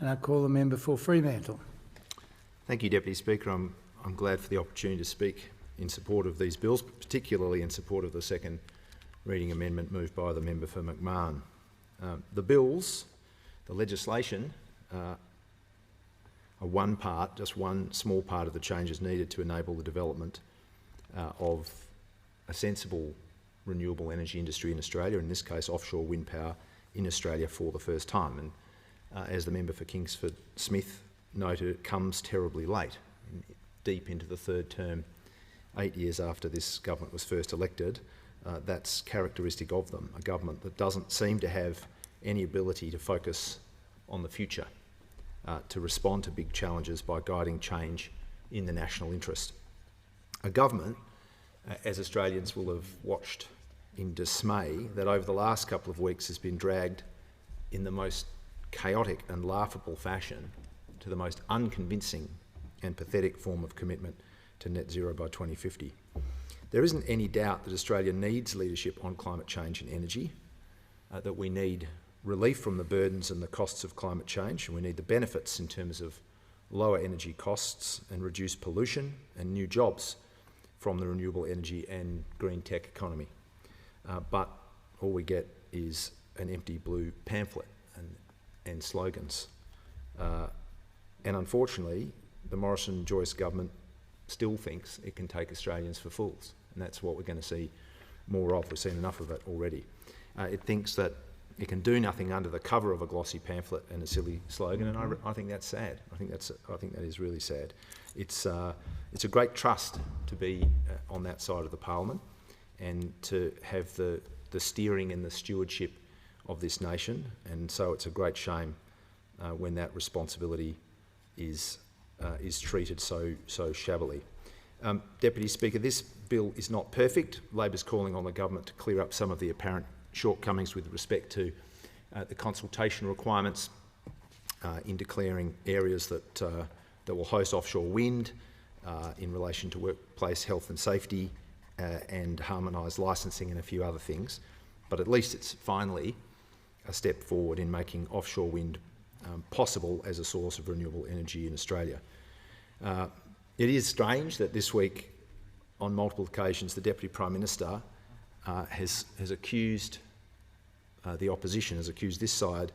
And I call the member for Fremantle. Thank you, Deputy Speaker. I'm glad for the opportunity to speak in support of these bills, particularly in support of the second reading amendment moved by the member for McMahon. The bills, the legislation, are just one small part of the changes needed to enable the development of a sensible renewable energy industry in Australia, in this case offshore wind power in Australia for the first time. And as the member for Kingsford Smith noted, it comes terribly late, deep into the third term, 8 years after this government was first elected. That's characteristic of them, a government that doesn't seem to have any ability to focus on the future, to respond to big challenges by guiding change in the national interest. A government, as Australians will have watched in dismay, that over the last couple of weeks has been dragged in the most chaotic and laughable fashion to the most unconvincing and pathetic form of commitment to net zero by 2050. There isn't any doubt that Australia needs leadership on climate change and energy, that we need relief from the burdens and the costs of climate change, and we need the benefits in terms of lower energy costs and reduced pollution and new jobs from the renewable energy and green tech economy. But all we get is an empty blue pamphlet and slogans. And unfortunately, the Morrison-Joyce government still thinks it can take Australians for fools, and that's what we're going to see more of. We've seen enough of it already. It thinks that it can do nothing under the cover of a glossy pamphlet and a silly slogan, and I think that's sad. I think that is really sad. It's a great trust to be on that side of the parliament and to have the steering and the stewardship of this nation, and so it's a great shame when that responsibility is treated so shabbily. Deputy Speaker, this bill is not perfect. Labor's calling on the government to clear up some of the apparent shortcomings with respect to the consultation requirements in declaring areas that will host offshore wind, in relation to workplace health and safety, and harmonised licensing and a few other things. But at least it's finally a step forward in making offshore wind possible as a source of renewable energy in Australia. It is strange that this week, on multiple occasions, the Deputy Prime Minister has accused the opposition, has accused this side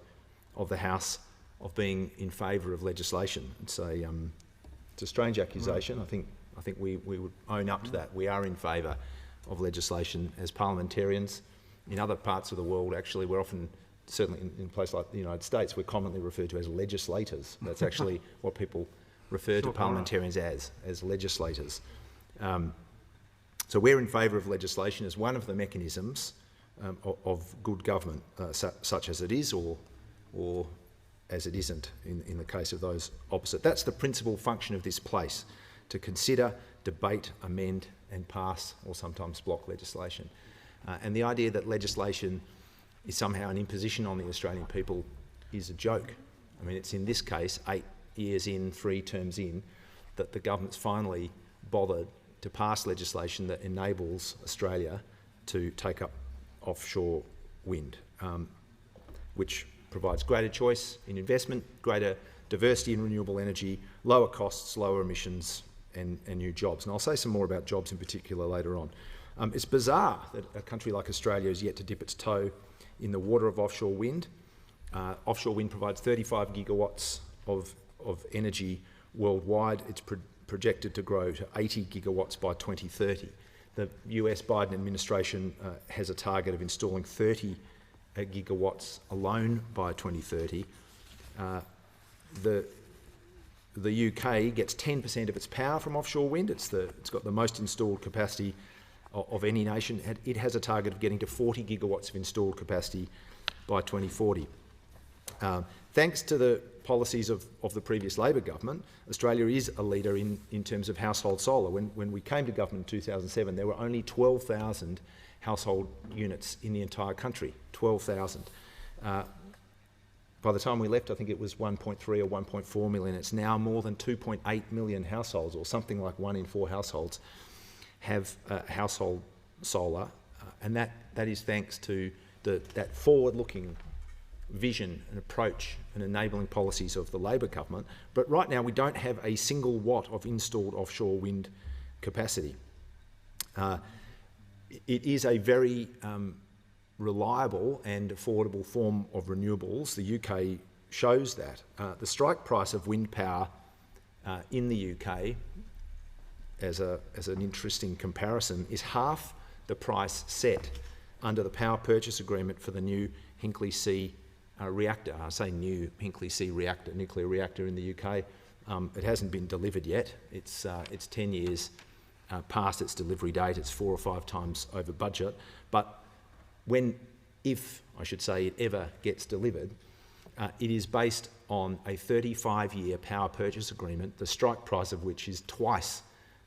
of the House of being in favour of legislation. It's a strange accusation. I think we would own up to that. We are in favour of legislation as parliamentarians. In other parts of the world, actually, we're often, certainly in places like the United States, we're commonly referred to as legislators. That's actually what people refer to parliamentarians as legislators. So we're in favour of legislation as one of the mechanisms of good government, such as it is or as it isn't in the case of those opposite. That's the principal function of this place, to consider, debate, amend and pass or sometimes block legislation. And the idea that legislation is somehow an imposition on the Australian people is a joke. I mean, it's in this case 8 years in, 3 terms in, that the government's finally bothered to pass legislation that enables Australia to take up offshore wind, which provides greater choice in investment, greater diversity in renewable energy, lower costs, lower emissions and new jobs. And I'll say some more about jobs in particular later on. It's bizarre that a country like Australia is yet to dip its toe in the water of offshore wind. Offshore wind provides 35 gigawatts of energy worldwide. It's projected to grow to 80 gigawatts by 2030. The US Biden administration has a target of installing 30 gigawatts alone by 2030. The UK gets 10% of its power from offshore wind. It's got the most installed capacity of any nation. It has a target of getting to 40 gigawatts of installed capacity by 2040. Thanks to the policies of the previous Labor government, Australia is a leader in terms of household solar. When we came to government in 2007, there were only 12,000 household units in the entire country, 12,000. By the time we left, I think it was 1.3 or 1.4 million. It's now more than 2.8 million households, or something like 1 in 4 households have household solar, and that is thanks to that forward-looking vision and approach and enabling policies of the Labor government, but right now we don't have a single watt of installed offshore wind capacity. It is a very reliable and affordable form of renewables. The UK shows that. The strike price of wind power in the UK, as an interesting comparison, is half the price set under the power purchase agreement for the new Hinkley C reactor. I say new Hinkley C reactor, nuclear reactor in the UK. It hasn't been delivered yet. It's 10 years past its delivery date. It's 4 or 5 times over budget. But if I should say, it ever gets delivered, it is based on a 35-year power purchase agreement, the strike price of which is twice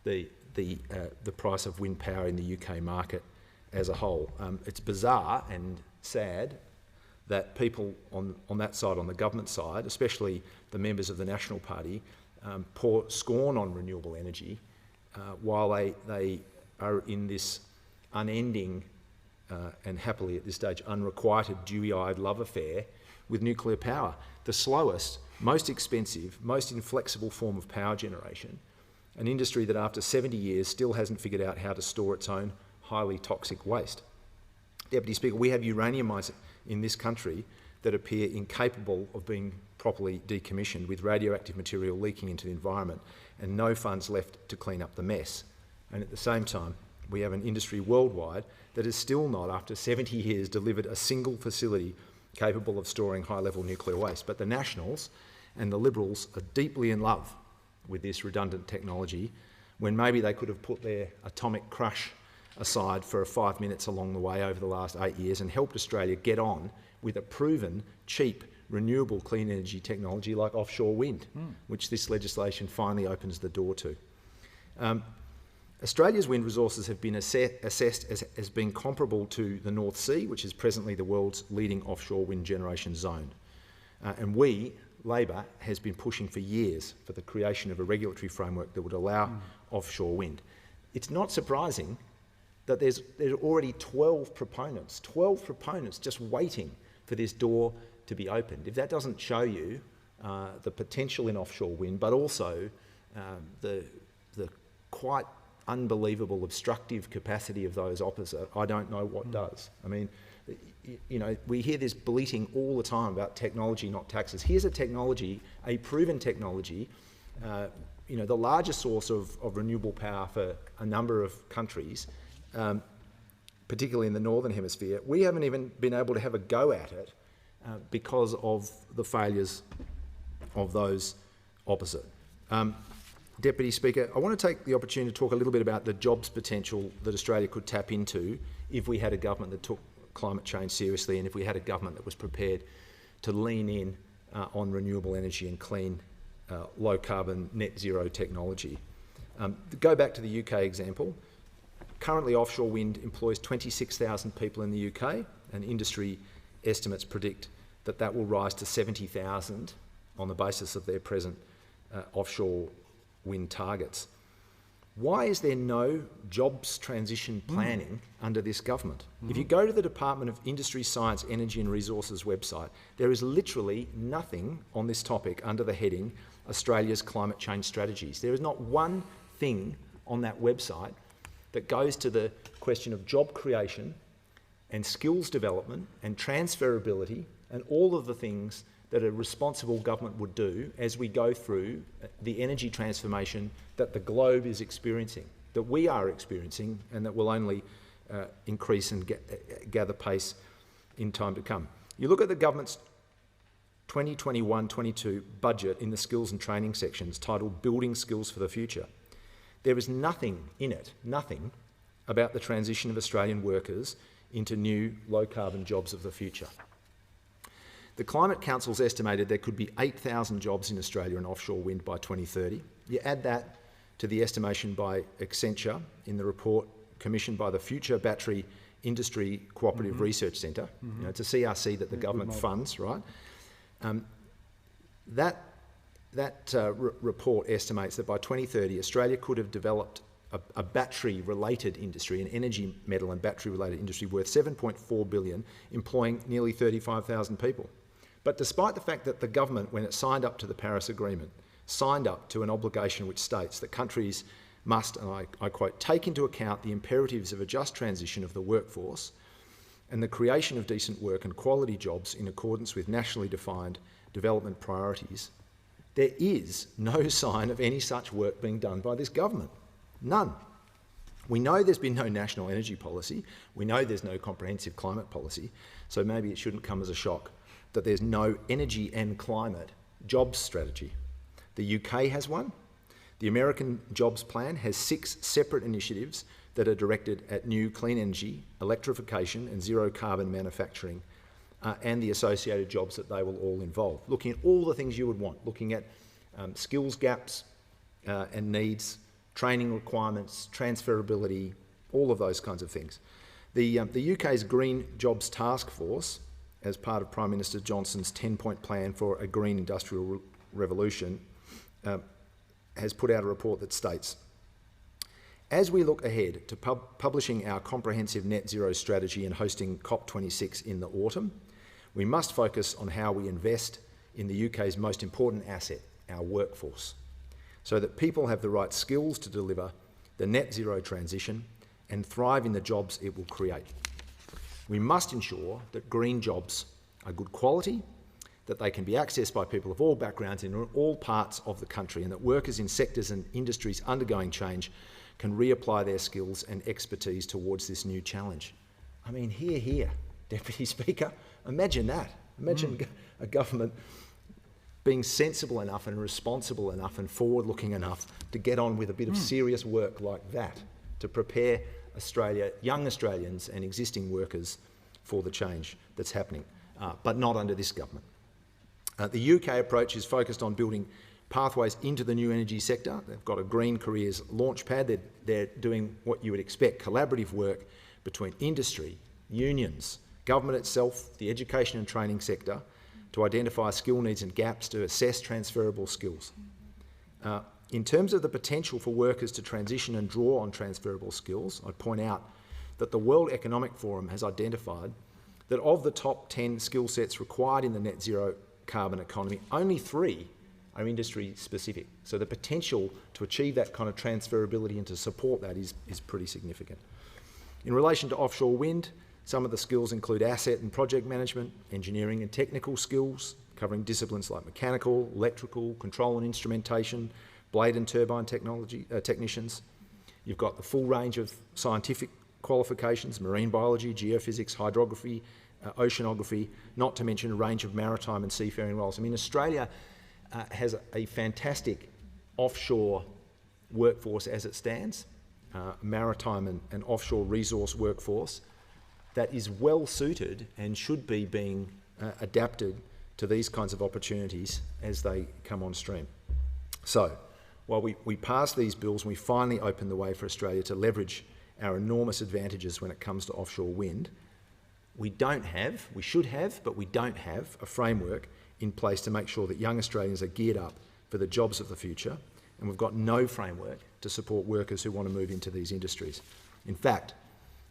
the price of wind power in the UK market as a whole. It's bizarre and sad that people on that side, on the government side, especially the members of the National Party, pour scorn on renewable energy while they are in this unending and happily at this stage unrequited, dewy-eyed love affair with nuclear power, the slowest, most expensive, most inflexible form of power generation, an industry that after 70 years still hasn't figured out how to store its own highly toxic waste. Deputy Speaker, we have uranium mines in this country that appear incapable of being properly decommissioned, with radioactive material leaking into the environment and no funds left to clean up the mess. And at the same time, we have an industry worldwide that has still not, after 70 years, delivered a single facility capable of storing high-level nuclear waste. But the Nationals and the Liberals are deeply in love with this redundant technology, when maybe they could have put their atomic crush aside for 5 minutes along the way over the last 8 years and helped Australia get on with a proven, cheap, renewable clean energy technology like offshore wind, which this legislation finally opens the door to. Australia's wind resources have been assessed as being comparable to the North Sea, which is presently the world's leading offshore wind generation zone. And we, Labor, has been pushing for years for the creation of a regulatory framework that would allow offshore wind. It's not surprising that there's already 12 proponents just waiting for this door to be opened. If that doesn't show you the potential in offshore wind, but also the quite unbelievable obstructive capacity of those opposite, I don't know what does. I mean, you know, we hear this bleating all the time about technology, not taxes. Here's a technology, a proven technology, you know, the largest source of renewable power for a number of countries, particularly in the Northern Hemisphere. We haven't even been able to have a go at it because of the failures of those opposite. Deputy Speaker, I want to take the opportunity to talk a little bit about the jobs potential that Australia could tap into if we had a government that took climate change seriously and if we had a government that was prepared to lean in on renewable energy and clean, low-carbon, net-zero technology. Go back to the UK example. Currently, offshore wind employs 26,000 people in the UK, and industry estimates predict that that will rise to 70,000 on the basis of their present offshore wind targets. Why is there no jobs transition planning under this government? If you go to the Department of Industry, Science, Energy and Resources website, there is literally nothing on this topic under the heading Australia's climate change strategies. There is not one thing on that website that goes to the question of job creation and skills development and transferability and all of the things that a responsible government would do as we go through the energy transformation that the globe is experiencing, that we are experiencing, and that will only increase and gather pace in time to come. You look at the government's 2021-22 budget in the skills and training sections titled Building Skills for the Future. There is nothing in it, nothing, about the transition of Australian workers into new low-carbon jobs of the future. The Climate Council's estimated there could be 8,000 jobs in Australia in offshore wind by 2030. You add that to the estimation by Accenture in the report commissioned by the Future Battery Industry Cooperative Research Centre. You know, it's a CRC that the government funds, right? That report estimates that by 2030, Australia could have developed a battery-related industry, an energy, metal and battery-related industry worth $7.4 billion, employing nearly 35,000 people. But despite the fact that the government, when it signed up to the Paris Agreement, signed up to an obligation which states that countries must, and I quote, take into account the imperatives of a just transition of the workforce and the creation of decent work and quality jobs in accordance with nationally defined development priorities, there is no sign of any such work being done by this government. None. We know there's been no national energy policy. We know there's no comprehensive climate policy. So maybe it shouldn't come as a shock that there's no energy and climate jobs strategy. The UK has one. The American Jobs Plan has 6 separate initiatives that are directed at new clean energy, electrification and zero carbon manufacturing and the associated jobs that they will all involve. Looking at all the things you would want, looking at skills gaps and needs, training requirements, transferability, all of those kinds of things. The UK's Green Jobs Task Force, as part of Prime Minister Johnson's 10-point plan for a green industrial revolution, has put out a report that states, as we look ahead to publishing our comprehensive net zero strategy and hosting COP26 in the autumn, we must focus on how we invest in the UK's most important asset, our workforce, so that people have the right skills to deliver the net zero transition and thrive in the jobs it will create. We must ensure that green jobs are good quality, that they can be accessed by people of all backgrounds in all parts of the country, and that workers in sectors and industries undergoing change can reapply their skills and expertise towards this new challenge. I mean, hear, Deputy Speaker. Imagine that. Imagine a government being sensible enough and responsible enough and forward-looking enough to get on with a bit of serious work like that, to prepare Australia, young Australians and existing workers for the change that's happening, but not under this government. The UK approach is focused on building pathways into the new energy sector. They've got a Green Careers launchpad. They're doing what you would expect, collaborative work between industry, unions, government itself, the education and training sector, to identify skill needs and gaps, to assess transferable skills. In terms of the potential for workers to transition and draw on transferable skills, I'd point out that the World Economic Forum has identified that of the top 10 skill sets required in the net zero carbon economy, only 3 are industry specific. So the potential to achieve that kind of transferability and to support that is pretty significant. In relation to offshore wind, some of the skills include asset and project management, engineering and technical skills, covering disciplines like mechanical, electrical, control and instrumentation, blade and turbine technicians. You've got the full range of scientific qualifications, marine biology, geophysics, hydrography, oceanography, not to mention a range of maritime and seafaring roles. I mean, Australia has a fantastic offshore workforce as it stands, maritime and offshore resource workforce that is well suited and should be being adapted to these kinds of opportunities as they come on stream. So, while we pass these bills and we finally open the way for Australia to leverage our enormous advantages when it comes to offshore wind, we should have, but we don't have a framework in place to make sure that young Australians are geared up for the jobs of the future, and we've got no framework to support workers who want to move into these industries. In fact,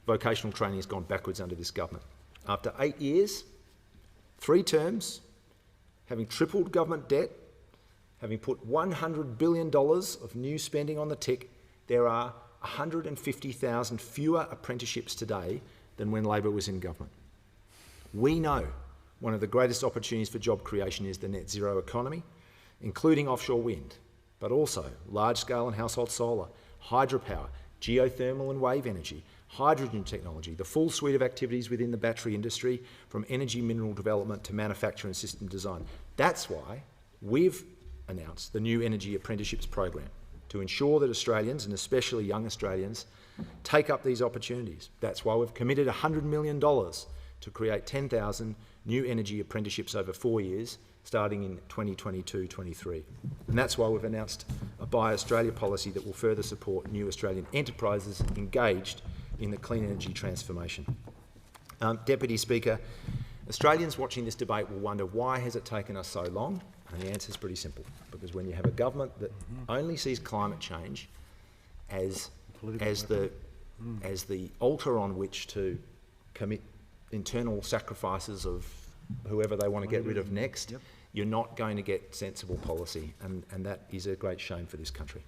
vocational training has gone backwards under this government. After 8 years, 3 terms, having tripled government debt, having put $100 billion of new spending on the tick, there are 150,000 fewer apprenticeships today than when Labor was in government. We know one of the greatest opportunities for job creation is the net zero economy, including offshore wind, but also large-scale and household solar, hydropower, geothermal and wave energy, hydrogen technology, the full suite of activities within the battery industry, from energy mineral development to manufacture and system design. That's why we've announced the new Energy Apprenticeships program, to ensure that Australians, and especially young Australians, take up these opportunities. That's why we've committed $100 million to create 10,000 new energy apprenticeships over 4 years, starting in 2022-23. And that's why we've announced a Buy Australia policy that will further support new Australian enterprises engaged in the clean energy transformation. Deputy Speaker, Australians watching this debate will wonder, why has it taken us so long? And the answer is pretty simple, because when you have a government that only sees climate change as the altar on which to commit internal sacrifices of whoever they want to get rid of next, Yep. you're not going to get sensible policy, and that is a great shame for this country.